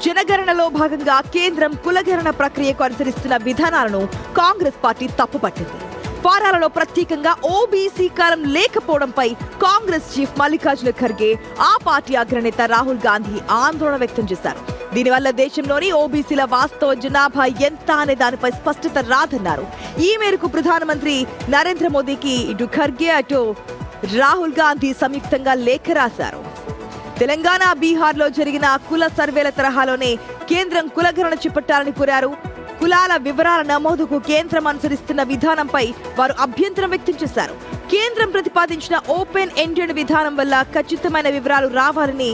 జనగణనలో భాగంగా కేంద్రం కులగణన ప్రక్రియకు అనుసరిస్తున్న విధానాలను కాంగ్రెస్ పార్టీ తప్పుపట్టింది. ఫారాలలో ప్రత్యేకంగా ఓబీసీ కాలం లేకపోవడంపై కాంగ్రెస్ చీఫ్ మల్లికార్జున ఖర్గే, ఆ పార్టీ అగ్రనేత రాహుల్ గాంధీ ఆందోళన వ్యక్తం చేశారు. దీనివల్ల దేశంలోని ఓబీసీల వాస్తవ జనాభా ఎంత అనే దానిపై స్పష్టత రాదన్నారు. ఈ మేరకు ప్రధానమంత్రి నరేంద్ర మోదీకి ఇటు ఖర్గే అటు రాహుల్ గాంధీ సంయుక్తంగా లేఖ రాశారు. తెలంగాణ, బీహార్లో జరిగిన కుల సర్వేల తరహాలోనే కేంద్రం కులగణన చేపట్టాలని కోరారు. కులాల వివరాల నమోదుకు కేంద్రం అనుసరిస్తున్న విధానంపై వారు అభ్యంతరం వ్యక్తం చేశారు. కేంద్రం ప్రతిపాదించిన ఓపెన్ ఎండెడ్ విధానం వల్ల ఖచ్చితమైన వివరాలు రావాలని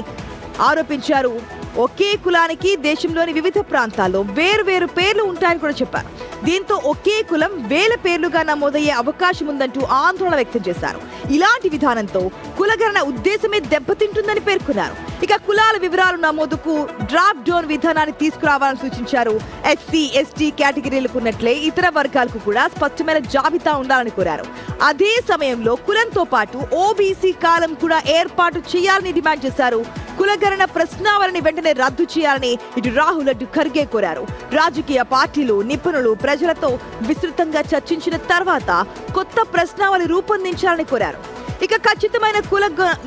ఆరోపించారు. ఒకే కులానికి దేశంలోని వివిధ ప్రాంతాల్లో వేరు పేర్లు ఉంటాయని కూడా చెప్పారు. దీంతో ఒకే కులం వేల పేర్లుగా నమోదయ్యే అవకాశం ఉందంటూ ఆందోళన వ్యక్తం చేశారు. ఇలాంటి విధానంతో కులగణన ఉద్దేశమే దెబ్బతింటుందని పేర్కొన్నారు. ఇక కులాల వివరాలు నమోదుకు డ్రాప్ డౌన్ విధానాన్ని తీసుకురావాలని సూచించారు. ఎస్సీ, ఎస్టీ కేటగిరీలకు ఉన్నట్లే ఇతర వర్గాలకు కూడా స్పష్టమైన జాబితా ఉండాలని కోరారు. అదే సమయంలో కులంతో పాటు ఓబీసీ కాలం కూడా ఏర్పాటు చేయాలని డిమాండ్ చేశారు. కులగణన ప్రశ్నావళిని వెంటనే రద్దు చేయాలని ఇటు రాహుల్ అటు ఖర్గే కోరారు. రాజకీయ పార్టీలు, నిపుణులు, ప్రజలతో విస్తృతంగా చర్చించిన తర్వాత కొత్త ప్రశ్నావళి రూపొందించాలని కోరారు. ఇక ఖచ్చితమైన కుల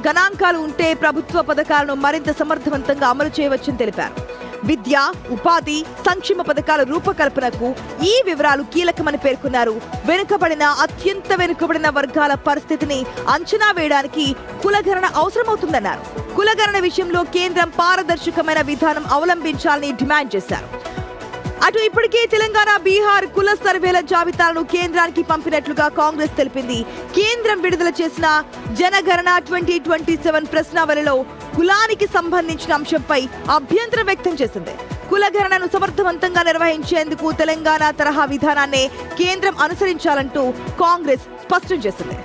గణాంకాలు ఉంటే ప్రభుత్వ పథకాలను మరింత సమర్థవంతంగా అమలు చేయవచ్చని తెలిపారు. విద్య, ఉపాధి, సంక్షేమ పథకాల రూపకల్పనకు ఈ వివరాలు కీలకమని పేర్కొన్నారు. వెనుకబడిన, అత్యంత వెనుకబడిన వర్గాల పరిస్థితిని అంచనా వేయడానికి కులగణన అవసరమవుతుందన్నారు. కులగణన విషయంలో కేంద్రం పారదర్శకమైన విధానం అవలంబించాలని డిమాండ్ చేశారు. అటు ఇప్పటికే తెలంగాణ, బీహార్ కుల సర్వేల జాబితాలను కేంద్రానికి పంపినట్లుగా కాంగ్రెస్ తెలిపింది. కేంద్రం విడుదల చేసిన జనగణన 2027 ప్రశ్నావళిలో కులానికి సంబంధించిన అంశంపై అభ్యంతరం వ్యక్తం చేసింది. కులగణనను సమర్థవంతంగా నిర్వహించేందుకు తెలంగాణ తరహా విధానాన్నే కేంద్రం అనుసరించాలంటూ కాంగ్రెస్ స్పష్టం చేసింది.